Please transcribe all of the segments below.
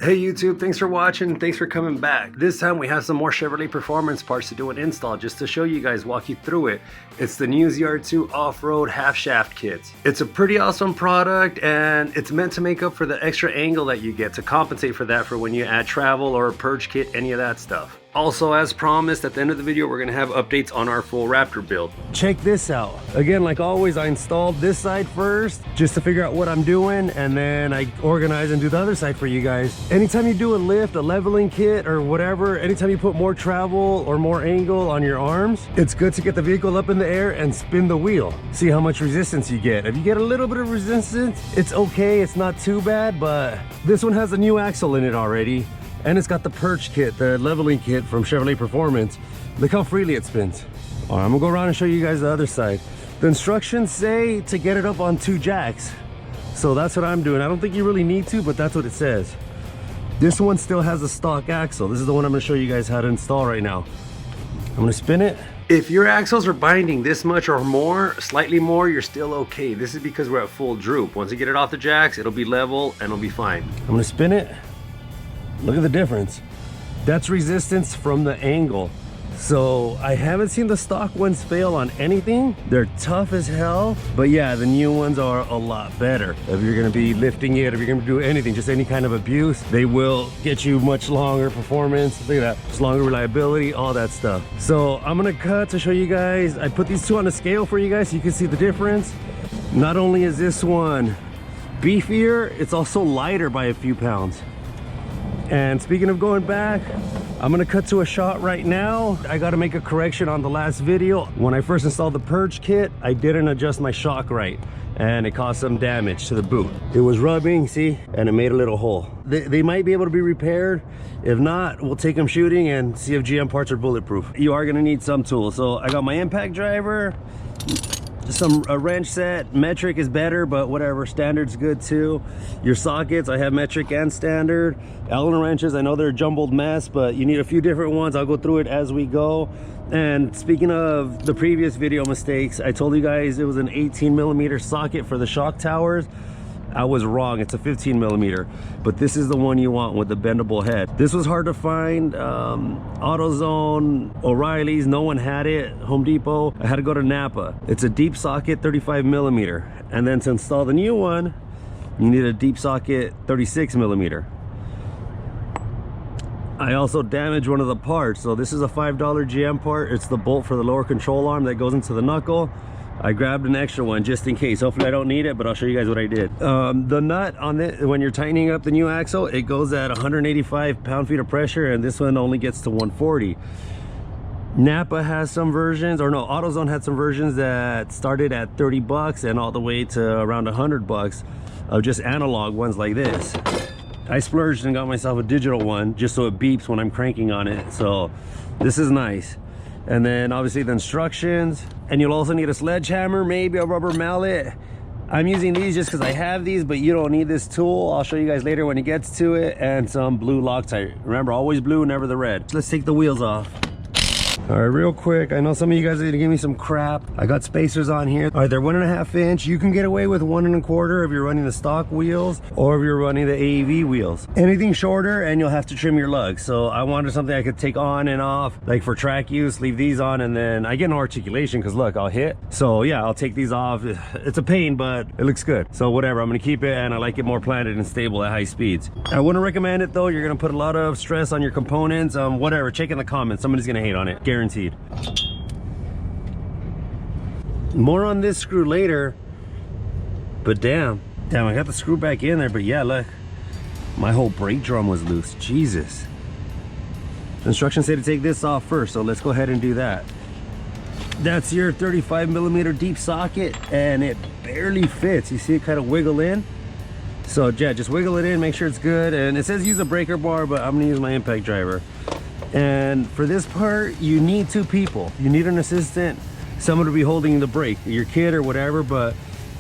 Hey YouTube, thanks for watching, thanks for coming back. This time we have some more Chevrolet Performance parts to do an install just to show you guys, walk you through it. It's the new zr2 off-road half shaft kits. It's a pretty awesome product and it's meant to make up for the extra angle that you get to compensate for that for when you add travel or a purge kit, any of that stuff. Also, as promised, at the end of the video, we're gonna have updates on our full Raptor build. Check this out. Again, like always, I installed this side first just to figure out what I'm doing, and then I organize and do the other side for you guys. Anytime you do a lift, a leveling kit, or whatever, anytime you put more travel or more angle on your arms, it's good to get the vehicle up in the air and spin the wheel. See how much resistance you get. If you get a little bit of resistance, it's okay, it's not too bad, but this one has a new axle in it already. And it's got the perch kit, the leveling kit from Chevrolet Performance. Look how freely it spins. All right, I'm gonna go around and show you guys the other side. The instructions say to get it up on 2 jacks. So that's what I'm doing. I don't think you really need to, but that's what it says. This one still has a stock axle. This is the one I'm gonna show you guys how to install right now. I'm gonna spin it. If your axles are binding this much or more, slightly more, you're still okay. This is because we're at full droop. Once you get it off the jacks, it'll be level and it'll be fine. I'm gonna spin it. Look at the difference. That's resistance from the angle. So I haven't seen the stock ones fail on anything. They're tough as hell, but yeah, the new ones are a lot better. If you're gonna be lifting it, if you're gonna do anything, just any kind of abuse, they will get you much longer performance. Look at that, just longer reliability, all that stuff. So I'm gonna cut to show you guys. I put these two on a scale for you guys so you can see the difference. Not only is this one beefier, it's also lighter by a few pounds. And speaking of going back, I'm gonna cut to a shot right now. I gotta make a correction on the last video. When I first installed the purge kit, I didn't adjust my shock right, and it caused some damage to the boot. It was rubbing, see, and it made a little hole. They might be able to be repaired. If not, we'll take them shooting and see if GM parts are bulletproof. You are gonna need some tools. So I got my impact driver, a wrench set. Metric is better, but whatever, standard's good too. Your sockets, I have metric and standard. Allen wrenches, I know they're a jumbled mess, but you need a few different ones. I'll go through it as we go. And speaking of the previous video mistakes, I told you guys it was an 18mm socket for the shock towers. I was wrong, it's a 15mm, but this is the one you want with the bendable head. This was hard to find. AutoZone, O'Reilly's, no one had it. Home Depot, I had to go to Napa. It's a deep socket 35mm, and then to install the new one, you need a deep socket 36mm. I also damaged one of the parts. So this is a $5 GM part. It's the bolt for the lower control arm that goes into the knuckle. I grabbed an extra one just in case. Hopefully I don't need it, but I'll show you guys what I did. The nut on it, when you're tightening up the new axle, it goes at 185 pound-feet of pressure, and this one only gets to 140. Napa has some versions, or no, AutoZone had some versions that started at 30 bucks and all the way to around 100 bucks of just analog ones like this. I splurged and got myself a digital one just so it beeps when I'm cranking on it. So this is nice. And then obviously the instructions, and you'll also need a sledgehammer, maybe a rubber mallet. I'm using these just because I have these, but you don't need this tool. I'll show you guys later when it gets to it. And some blue Loctite. Remember, always blue, never the red. Let's take the wheels off. All right, real quick, I know some of you guys are gonna give me some crap. I got spacers on here. All right, they're 1.5 inch. You can get away with 1.25 if you're running the stock wheels or if you're running the AEV wheels. Anything shorter and you'll have to trim your lugs. So I wanted something I could take on and off, like for track use, leave these on, and then I get no articulation because look, I'll hit. So yeah, I'll take these off. It's a pain, but it looks good. So whatever, I'm gonna keep it, and I like it more planted and stable at high speeds. I wouldn't recommend it though. You're gonna put a lot of stress on your components. Whatever, check in the comments. Somebody's gonna hate on it. Guaranteed. More on this screw later, but damn, I got the screw back in there. But yeah, look, my whole brake drum was loose. Jesus. The instructions say to take this off first, so let's go ahead and do that. That's your 35mm deep socket, and it barely fits. You see it kind of wiggle in. So yeah, just wiggle it in, make sure it's good. And it says use a breaker bar, but I'm gonna use my impact driver. And for this part, you need 2 people. You need an assistant, someone to be holding the brake, your kid or whatever. But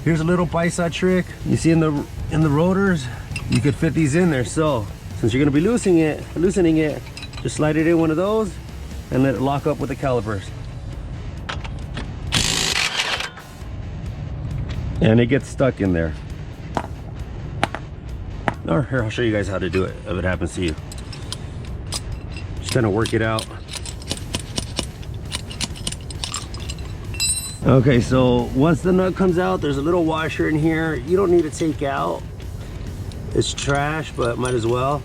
here's a little bicep trick. You see in the rotors, you could fit these in there. So since you're gonna be loosening it, just slide it in one of those and let it lock up with the calipers. And it gets stuck in there. Or here, I'll show you guys how to do it if it happens to you. Just kind of work it out. Okay, so once the nut comes out, there's a little washer in here. You don't need to take out. It's trash, but might as well.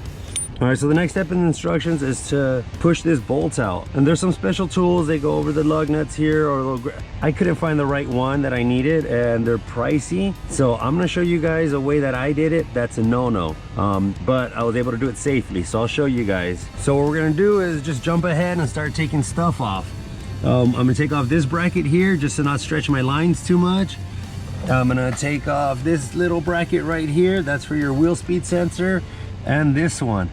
All right, so the next step in the instructions is to push this bolt out. And there's some special tools. They go over the lug nuts here, or I couldn't find the right one that I needed, and they're pricey. So I'm gonna show you guys a way that I did it. That's a no-no, but I was able to do it safely. So I'll show you guys. So what we're gonna do is just jump ahead and start taking stuff off. I'm gonna take off this bracket here just to not stretch my lines too much. I'm gonna take off this little bracket right here. That's for your wheel speed sensor, and this one.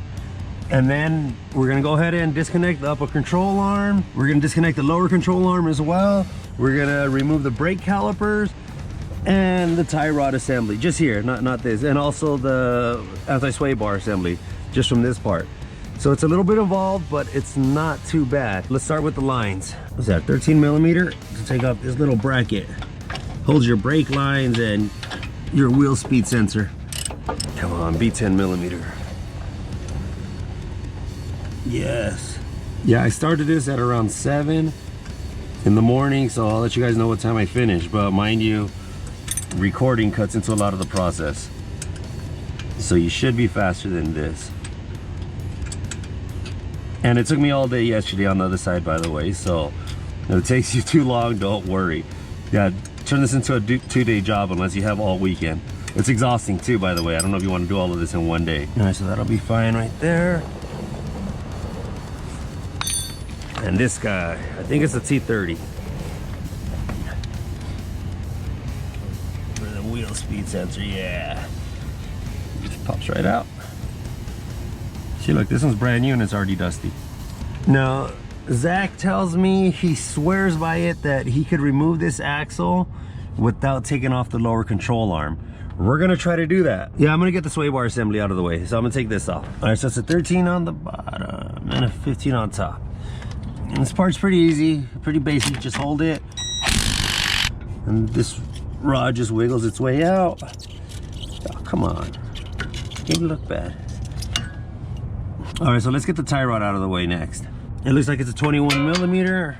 And then we're gonna go ahead and disconnect the upper control arm. We're gonna disconnect the lower control arm as well. We're gonna remove the brake calipers and the tie rod assembly, just here, not this. And also the anti-sway bar assembly, just from this part. So it's a little bit involved, but it's not too bad. Let's start with the lines. What's that, 13 millimeter? To take off this little bracket. Holds your brake lines and your wheel speed sensor. Come on, be 10 millimeter. Yes. Yeah, I started this at around 7 in the morning, so I'll let you guys know what time I finish. But mind you, recording cuts into a lot of the process. So you should be faster than this. And it took me all day yesterday on the other side, by the way, so if it takes you too long, don't worry. Yeah, turn this into a 2-day job unless you have all weekend. It's exhausting too, by the way. I don't know if you want to do all of this in one day. All right, so that'll be fine right there. And this guy, I think it's a T30. For the wheel speed sensor, yeah. It just pops right out. See, look, this one's brand new and it's already dusty. Now, Zach tells me, he swears by it, that he could remove this axle without taking off the lower control arm. We're gonna try to do that. Yeah, I'm gonna get the sway bar assembly out of the way, so I'm gonna take this off. All right, so it's a 13 on the bottom and a 15 on top. And this part's pretty easy, pretty basic. Just hold it, and this rod just wiggles its way out. Oh, come on, it look bad. All right, so let's get the tie rod out of the way next. It looks like it's a 21 millimeter.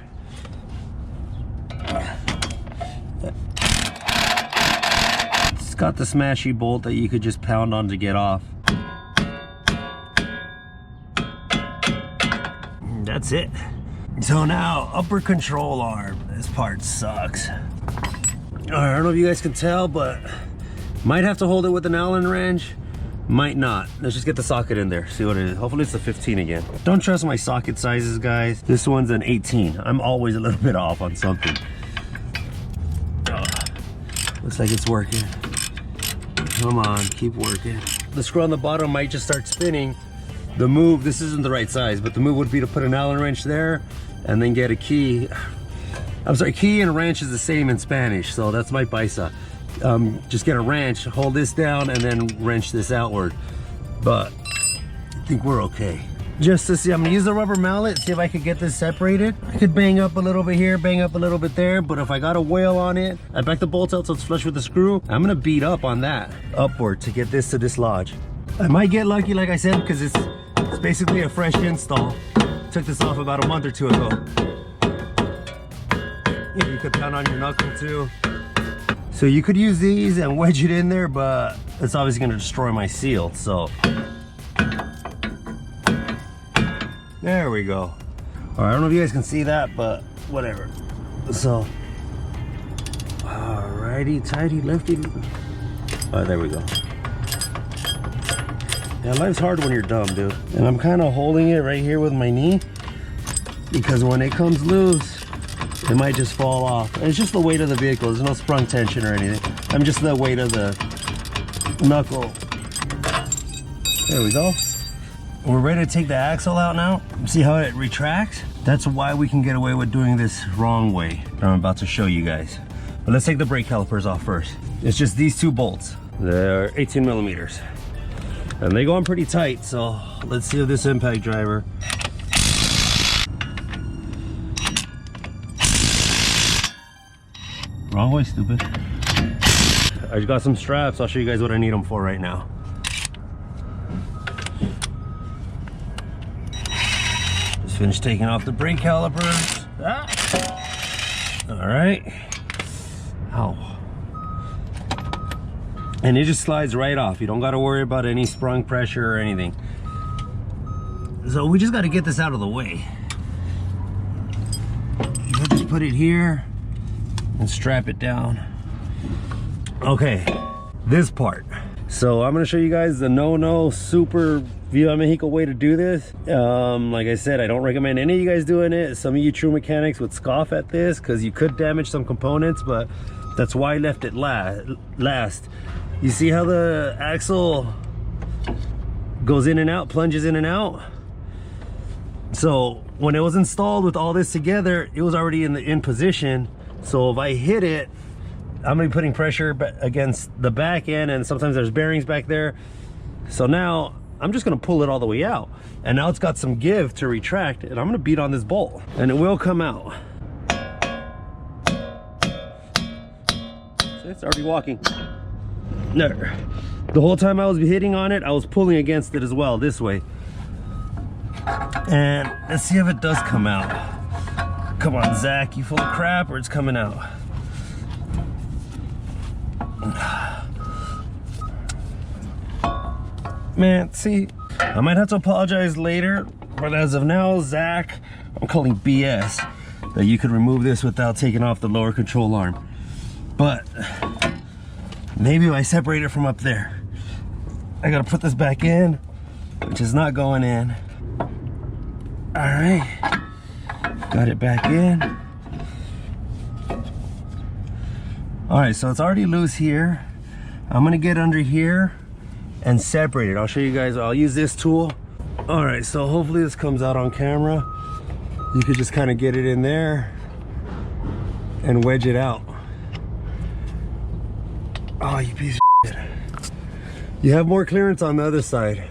It's got the smashy bolt that you could just pound on to get off. That's it. So now, upper control arm. This part sucks. I don't know if you guys can tell, but might have to hold it with an Allen wrench. Might not. Let's just get the socket in there, see what it is. Hopefully it's a 15 again. Don't trust my socket sizes, guys. This one's an 18. I'm always a little bit off on something. Looks like it's working. Come on, keep working. The screw on the bottom might just start spinning. The move, this isn't the right size, but the move would be to put an Allen wrench there and then get a key. I'm sorry, key and wrench is the same in Spanish, so that's my paisa. Just get a wrench, hold this down, and then wrench this outward. But I think we're okay. Just to see, I'm gonna use the rubber mallet, see if I could get this separated. I could bang up a little bit here, bang up a little bit there, but if I got a whale on it, I back the bolts out so it's flush with the screw. I'm gonna beat up on that upward to get this to dislodge. I might get lucky, like I said, because it's basically a fresh install. Took this off about a month or two ago. Yeah, you could pound on your knuckle too. So you could use these and wedge it in there, but it's obviously gonna destroy my seal, so. There we go. All right, I don't know if you guys can see that, but whatever. So, alrighty, tighty, lefty. Oh, there we go. Yeah, life's hard when you're dumb, dude. And I'm kind of holding it right here with my knee because when it comes loose, it might just fall off. And it's just the weight of the vehicle. There's no sprung tension or anything. I'm just the weight of the knuckle. There we go. We're ready to take the axle out now. See how it retracts? That's why we can get away with doing this wrong way that I'm about to show you guys. But let's take the brake calipers off first. It's just these two bolts. They're 18 millimeters. And they go on pretty tight, so let's see if this impact driver. Wrong way, stupid. I just got some straps. I'll show you guys what I need them for right now. Just finished taking off the brake calipers. Ah. All right. Ow. And it just slides right off. You don't got to worry about any sprung pressure or anything. So we just got to get this out of the way. I'll just put it here and strap it down. Okay, this part. So I'm gonna show you guys the no super Via Mexico way to do this. Like I said, I don't recommend any of you guys doing it. Some of you true mechanics would scoff at this because you could damage some components, but that's why I left it last. You see how the axle goes in and out, plunges in and out? So when it was installed with all this together, it was already in position. So if I hit it, I'm gonna be putting pressure against the back end, and sometimes there's bearings back there. So now I'm just gonna pull it all the way out, and now it's got some give to retract, and I'm gonna beat on this bolt and it will come out. So it's already walking. There. The whole time I was hitting on it, I was pulling against it as well, this way. And let's see if it does come out. Come on, Zach, you full of crap, or it's coming out? Man, see, I might have to apologize later, but as of now, Zach, I'm calling BS that you could remove this without taking off the lower control arm. But maybe if I separate it from up there. I gotta put this back in, which is not going in. All right, got it back in. All right, so it's already loose here. I'm gonna get under here and separate it. I'll show you guys. I'll use this tool. All right, so hopefully this comes out on camera. You could just kind of get it in there and wedge it out. Oh, you piece of shit. You have more clearance on the other side.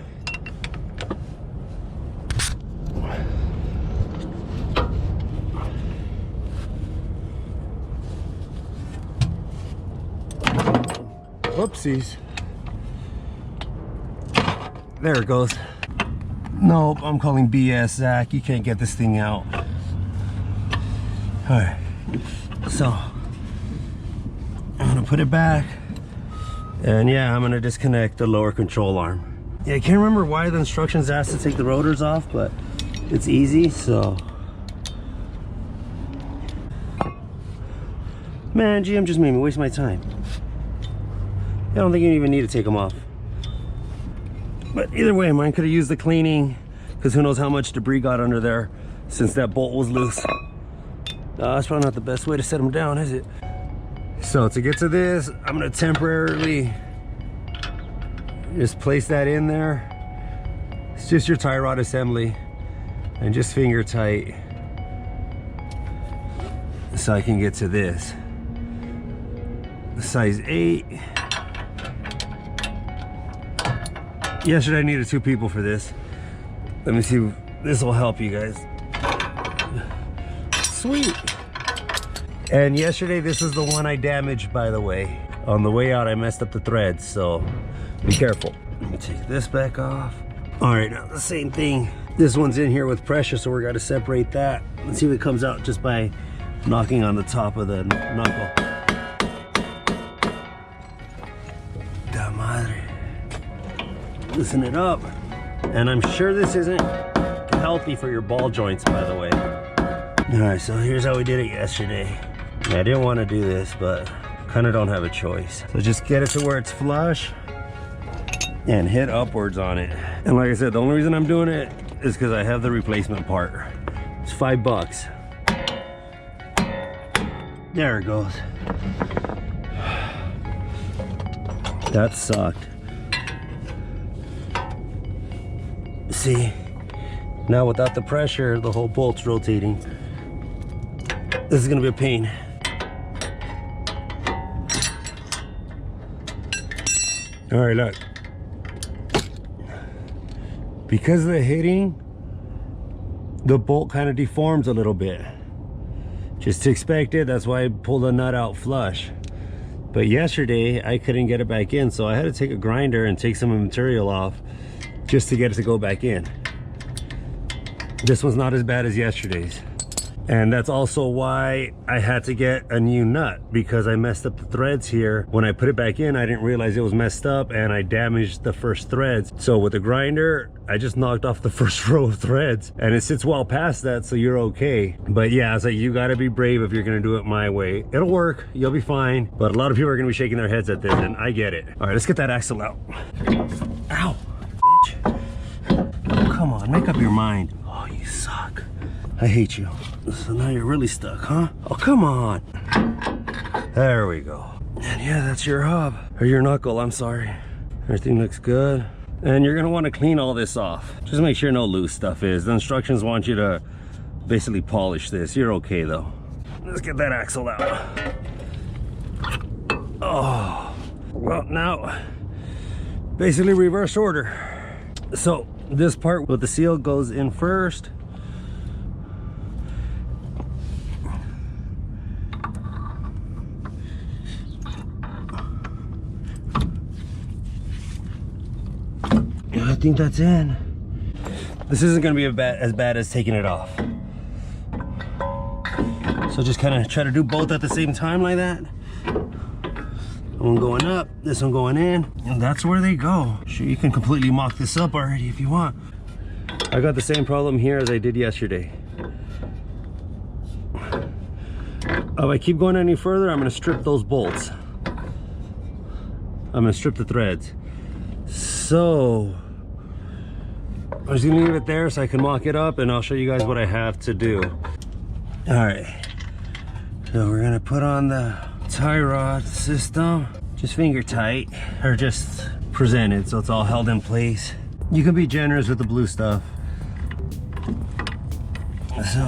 Whoopsies. There it goes. Nope, I'm calling BS, Zach. You can't get this thing out. All right, so I'm gonna put it back, and yeah, I'm gonna disconnect the lower control arm. Yeah, I can't remember why the instructions asked to take the rotors off, but it's easy, so. Man, GM just made me waste my time. I don't think you even need to take them off. But either way, mine could have used the cleaning, because who knows how much debris got under there since that bolt was loose. That's probably not the best way to set them down, is it? So to get to this, I'm gonna temporarily just place that in there. It's just your tie rod assembly, and just finger tight so I can get to this. Size 8. Yesterday I needed 2 people for this. Let me see if this will help you guys. Sweet. And yesterday this is the one I damaged, by the way. On the way out I messed up the threads, so be careful. Let me take this back off. All right, now the same thing. This one's in here with pressure, so we're gonna separate that. Let's see if it comes out just by knocking on the top of the knuckle. Da madre. Loosen it up. And I'm sure this isn't healthy for your ball joints, by the way. All right, so here's how we did it yesterday. I didn't want to do this, but kind of don't have a choice. So just get it to where it's flush and hit upwards on it. And like I said, the only reason I'm doing it is because I have the replacement part. It's $5. There it goes. That sucked. See, now without the pressure, the whole bolt's rotating. This is gonna be a pain. All right, look. Because of the hitting, the bolt kind of deforms a little bit. Just to expect it, that's why I pulled the nut out flush. But yesterday, I couldn't get it back in, so I had to take a grinder and take some material off just to get it to go back in. This one's not as bad as yesterday's. And that's also why I had to get a new nut, because I messed up the threads here. When I put it back in, I didn't realize it was messed up and I damaged the first threads. So with the grinder, I just knocked off the first row of threads and it sits well past that, so you're okay. But yeah, it's like, you gotta be brave if you're gonna do it my way. It'll work, you'll be fine. But a lot of people are gonna be shaking their heads at this, and I get it. All right, let's get that axle out. Ow, bitch. Oh, come on, make up your mind. Oh, you suck. I hate you. So now you're really stuck, huh? Oh, come on. There we go. And yeah, that's your hub, or your knuckle, I'm sorry. Everything looks good. And you're gonna wanna clean all this off. Just make sure no loose stuff is. The instructions want you to basically polish this. You're okay though. Let's get that axle out. Oh, well now, basically reverse order. So this part with the seal goes in first. I think that's in. This isn't going to be as bad as taking it off. So just kind of try to do both at the same time like that. One going up, this one going in, and that's where they go. Sure, you can completely mock this up already if you want. I got the same problem here as I did yesterday. If I keep going any further, I'm going to strip those bolts. I'm going to strip the threads. So I'm just gonna leave it there so I can mock it up, and I'll show you guys what I have to do. All right, so we're gonna put on the tie rod system, just finger tight, or just presented so it's all held in place. You can be generous with the blue stuff. So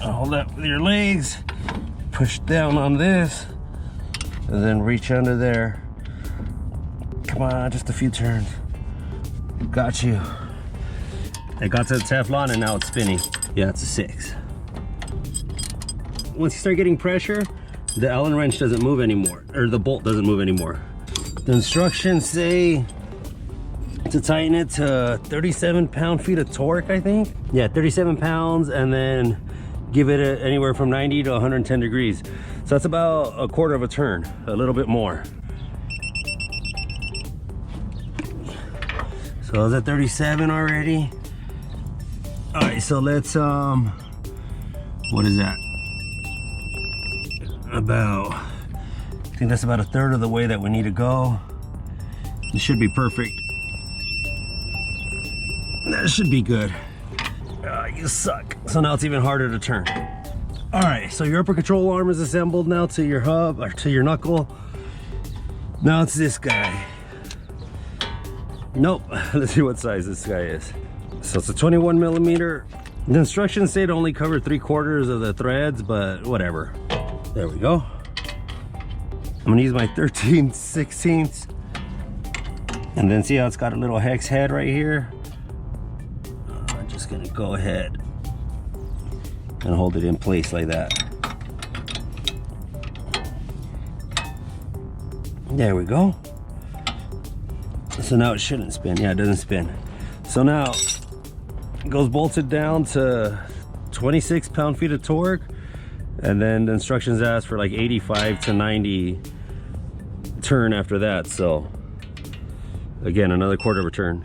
hold up with your legs, push down on this, and then reach under there. Come on, just a few turns. Got you. It got to the Teflon and now it's spinning. Yeah, it's a 6. Once you start getting pressure, the Allen wrench doesn't move anymore, or the bolt doesn't move anymore. The instructions say to tighten it to 37 pound-feet of torque, I think. Yeah, 37 pounds, and then give it anywhere from 90 to 110 degrees. So that's about a quarter of a turn, a little bit more. So I was at 37 already. All right, so let's, what is that? I think that's about a third of the way that we need to go. It should be perfect. That should be good. You suck. So now it's even harder to turn. All right, so your upper control arm is assembled now to your hub, or to your knuckle. Now it's this guy. Nope, let's see what size this guy is. So it's a 21 millimeter. The instructions say to only cover 3/4 of the threads, but whatever. There we go. I'm gonna use my 13/16. And then see how it's got a little hex head right here? I'm just gonna go ahead and hold it in place like that. There we go. So now it shouldn't spin. Yeah, it doesn't spin. So now it goes bolted down to 26 pound-feet of torque, and then the instructions ask for like 85 to 90 turn after that. So again, another quarter of a turn.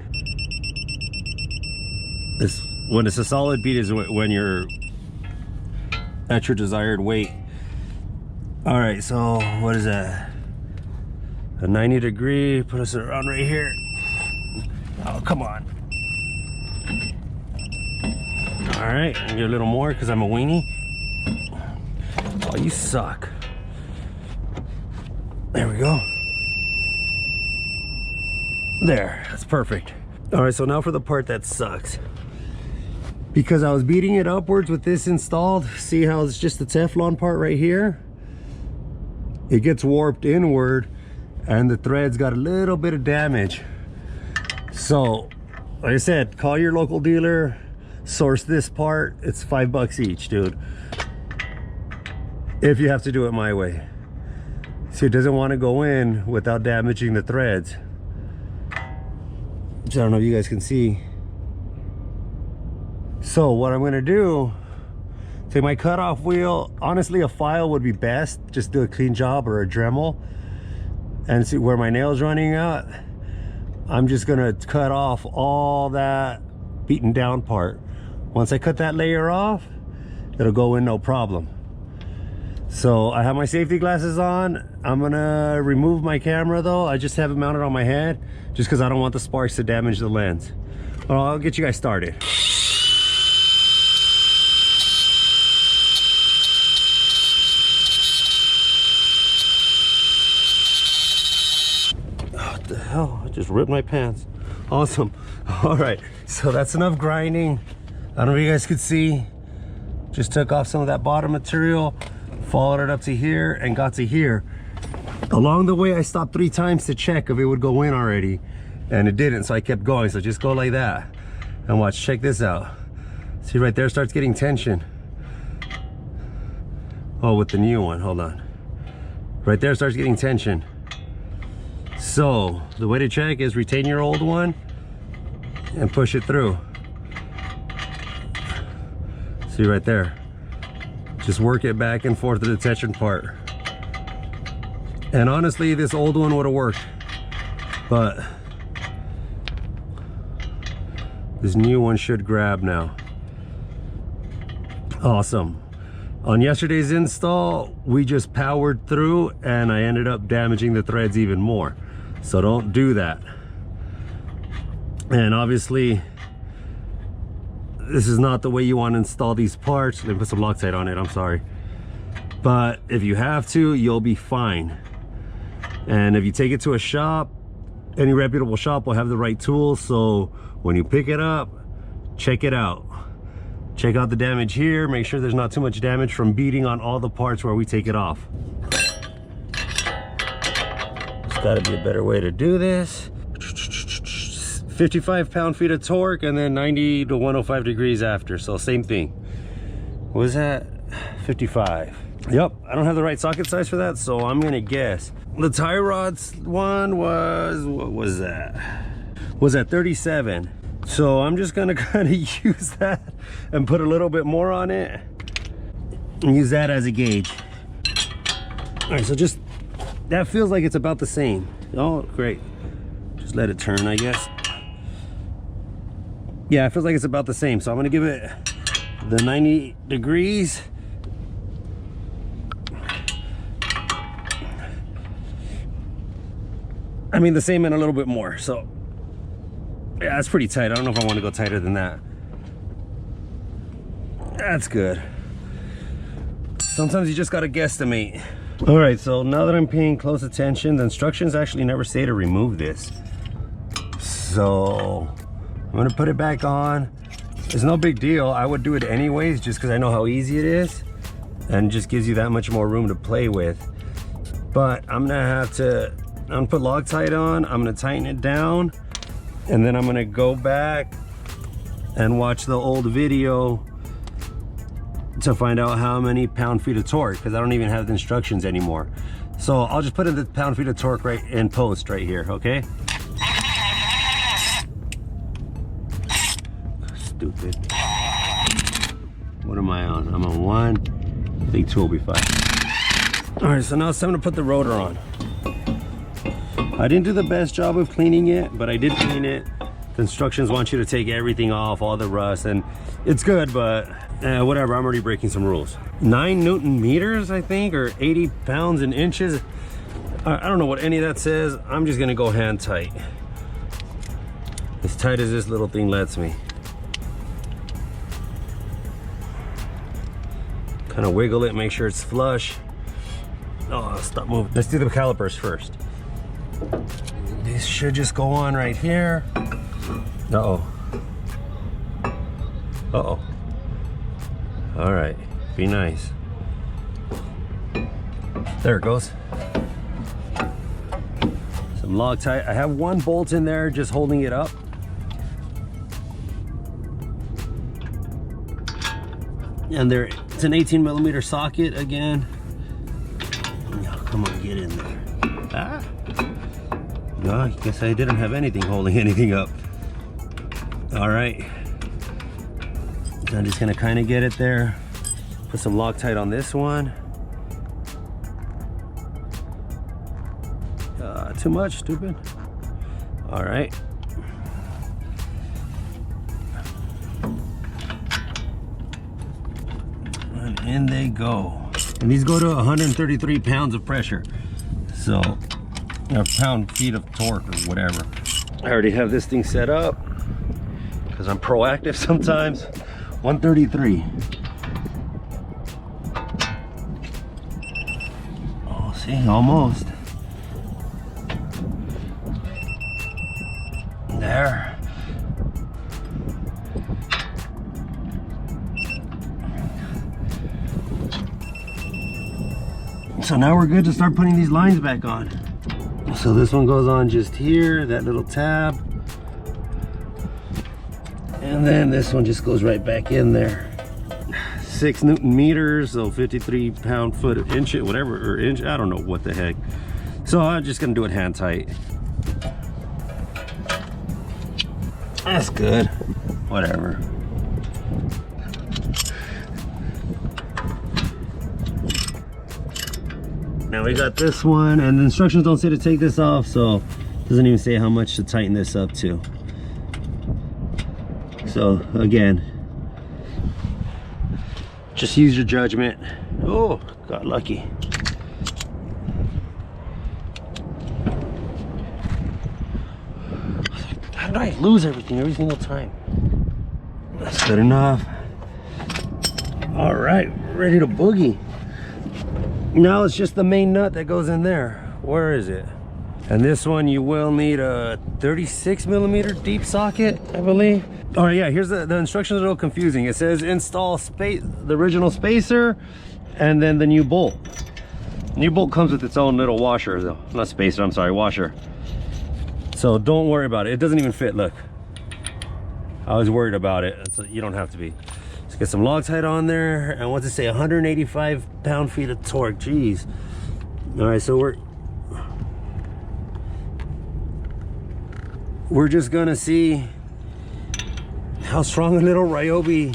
When it's a solid beat is when you're at your desired weight. All right, so what is that? A 90 degree, put us around right here. Oh, come on. All right, and get a little more because I'm a weenie. Oh, you suck. There we go. There, that's perfect. All right, so now for the part that sucks. Because I was beating it upwards with this installed, see how it's just the Teflon part right here? It gets warped inward and the threads got a little bit of damage. So, like I said, call your local dealer, source this part. It's $5 each, dude. If you have to do it my way. See, it doesn't want to go in without damaging the threads. Which I don't know if you guys can see. So what I'm gonna do, take my cutoff wheel, honestly a file would be best, just do a clean job, or a Dremel, and see where my nail's running out. I'm just gonna cut off all that beaten down part. Once I cut that layer off, it'll go in no problem. So I have my safety glasses on. I'm gonna remove my camera though. I just have it mounted on my head just because I don't want the sparks to damage the lens. Well, I'll get you guys started. What the hell? I just ripped my pants. Awesome. All right, so that's enough grinding. I don't know if you guys could see. Just took off some of that bottom material, followed it up to here, and got to here. Along the way, I stopped 3 times to check if it would go in already, and it didn't, so I kept going. So just go like that, and watch, check this out. See right there, starts getting tension. Oh, with the new one, hold on. Right there starts getting tension. So the way to check is retain your old one and push it through. See right there, just work it back and forth to the tension part. And honestly, this old one would have worked, but this new one should grab now. Awesome. On yesterday's install, we just powered through and I ended up damaging the threads even more. So don't do that. And obviously, this is not the way you want to install these parts. Let me put some Loctite on it, I'm sorry. But if you have to, you'll be fine. And if you take it to a shop, any reputable shop will have the right tools. So when you pick it up, check it out. Check out the damage here. Make sure there's not too much damage from beating on all the parts where we take it off. There's gotta be a better way to do this. 55 pound-feet of torque and then 90 to 105 degrees after, so same thing. What was that? 55. Yep, I don't have the right socket size for that, so I'm gonna guess. The tie rods one was, what was that? Was at 37. So I'm just gonna kind of use that and put a little bit more on it and use that as a gauge. All right, so just, that feels like it's about the same. Oh, great. Just let it turn, I guess. Yeah, it feels like it's about the same. So I'm gonna give it the 90 degrees. I mean, the same and a little bit more. So yeah, that's pretty tight. I don't know if I want to go tighter than that. That's good. Sometimes you just gotta guesstimate. All right, so now that I'm paying close attention, the instructions actually never say to remove this. So I'm gonna put it back on. It's no big deal. I would do it anyways just because I know how easy it is and just gives you that much more room to play with. But I'm gonna put Loctite on, I'm gonna tighten it down, and then I'm gonna go back and watch the old video to find out how many pound-feet of torque, because I don't even have the instructions anymore. So I'll just put in the pound-feet of torque right in post right here, okay? Stupid. What am I on? I'm on 1. I think 2 will be fine. All right, so now it's time to put the rotor on. I didn't do the best job of cleaning it, but I did clean it. The instructions want you to take everything off, all the rust, and it's good, but whatever, I'm already breaking some rules. 9 Newton meters, I think, or 80 pounds in inches. I don't know what any of that says. I'm just gonna go hand tight. As tight as this little thing lets me. Kind of wiggle it, make sure it's flush. Oh, stop moving. Let's do the calipers first. This should just go on right here. Uh-oh. Uh-oh. All right, be nice. There it goes. Some Loctite. I have 1 bolt in there just holding it up. And there, it's an 18mm socket again. Oh, come on, get in there. Ah. No, I guess I didn't have anything holding anything up. All right. I'm just gonna kind of get it there. Put some Loctite on this one. Too much, stupid. All right. And in they go. And these go to 133 pounds of pressure. So, or pound-feet of torque or whatever. I already have this thing set up because I'm proactive sometimes. 133. Oh, see, almost. There. So now we're good to start putting these lines back on. So this one goes on just here, that little tab. And then this one just goes right back in there. 6 Newton meters, so 53 pound-foot, inch, whatever, or inch, I don't know what the heck. So I'm just gonna do it hand tight. That's good, whatever. Now we got this one, and the instructions don't say to take this off, so it doesn't even say how much to tighten this up to. So again, just use your judgment. Oh, got lucky. How did I lose everything every single time? That's good enough. All right, ready to boogie. Now it's just the main nut that goes in there. Where is it? And this one you will need a 36 millimeter deep socket, I believe. All right, yeah, here's the instructions are a little confusing. It says install the original spacer and then the new bolt. New bolt comes with its own little washer though. Not spacer, I'm sorry, washer. So don't worry about it. It doesn't even fit, look. I was worried about it, so you don't have to be. Let's get some Loctite on there. And what's it say? 185 pound-feet of torque. Jeez. All right, so we're just gonna see how strong a little Ryobi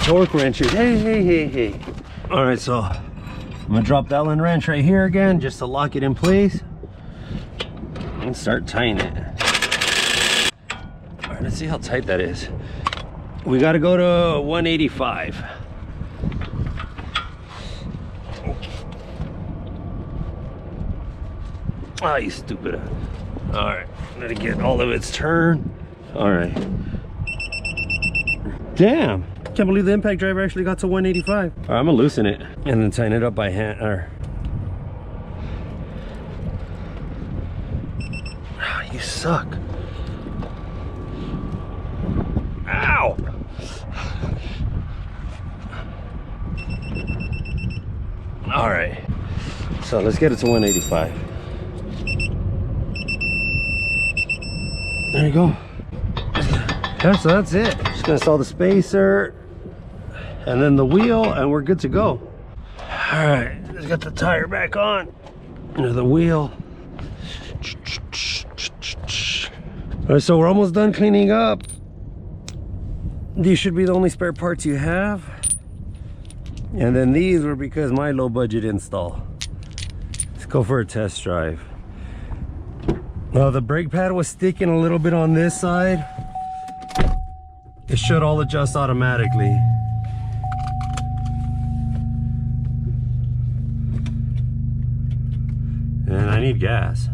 torque wrench is. Hey. All right, so I'm gonna drop the Allen wrench right here again just to lock it in place and start tightening it. All right, let's see how tight that is. We got to go to 185. Ah, you stupid. All right, let it get all of its turn. All right. Damn, can't believe the impact driver actually got to 185. All right, I'm gonna loosen it and then tighten it up by hand. You suck. Ow! All right, so let's get it to 185. There you go. Yeah, so that's it. Just gonna install the spacer and then the wheel and we're good to go. All right, let's get the tire back on. The wheel. All right, so we're almost done cleaning up. These should be the only spare parts you have. And then these were because my low budget install. Let's go for a test drive. Now the brake pad was sticking a little bit on this side. It should all adjust automatically. And I need gas.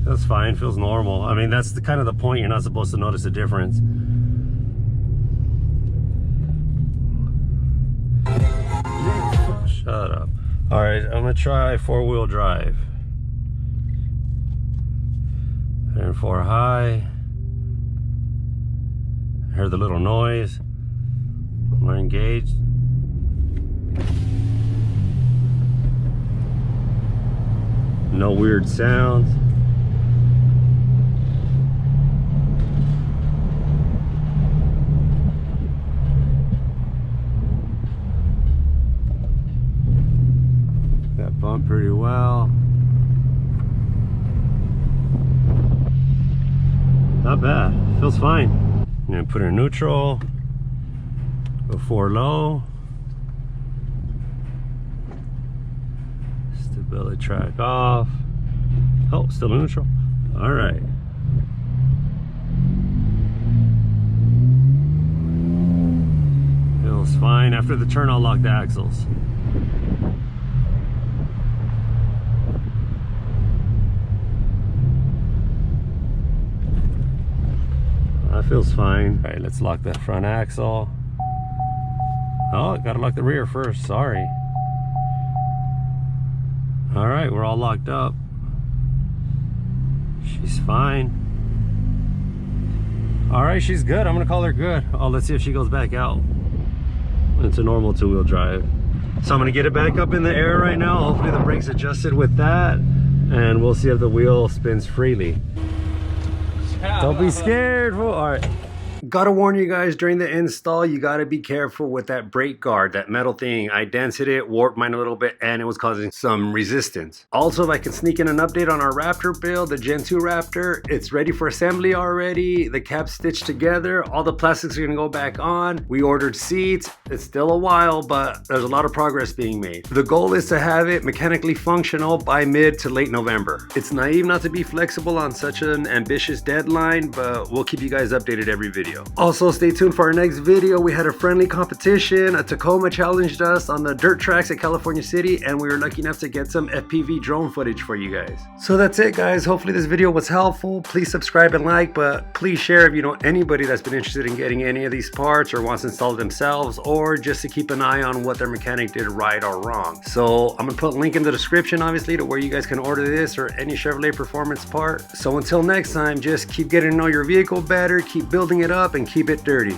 That's fine, feels normal. I mean, that's kind of the point. You're not supposed to notice a difference. Shut up. All right, I'm gonna try 4-wheel drive. 104 high. I heard the little noise. We're engaged. No weird sounds. Got bumped pretty well. Not bad, feels fine. I'm gonna put it in neutral, go 4 low. Stability track off. Oh, still in neutral. All right. Feels fine. After the turn, I'll lock the axles. That feels fine. All right, let's lock the front axle. Oh, gotta lock the rear first, sorry. All right, we're all locked up. She's fine. All right, she's good. I'm gonna call her good. Oh, let's see if she goes back out. It's a normal 2-wheel drive. So I'm gonna get it back up in the air right now. Hopefully the brakes adjusted with that, and we'll see if the wheel spins freely. Don't be scared, fool. All right. Gotta warn you guys, during the install, you gotta be careful with that brake guard, that metal thing. I dented it, warped mine a little bit, and it was causing some resistance. Also, if I can sneak in an update on our Raptor build, the Gen 2 Raptor, it's ready for assembly already. The cap's stitched together. All the plastics are gonna go back on. We ordered seats. It's still a while, but there's a lot of progress being made. The goal is to have it mechanically functional by mid to late November. It's naive not to be flexible on such an ambitious deadline, but we'll keep you guys updated every video. Also, stay tuned for our next video. We had a friendly competition. A Tacoma challenged us on the dirt tracks at California City, and we were lucky enough to get some FPV drone footage for you guys. So that's it, guys. Hopefully this video was helpful. Please subscribe and like, but please share if you know anybody that's been interested in getting any of these parts or wants to install it themselves, or just to keep an eye on what their mechanic did right or wrong. So I'm gonna put a link in the description, obviously, to where you guys can order this or any Chevrolet Performance part. So until next time, just keep getting to know your vehicle better, keep building it up, and keep it dirty.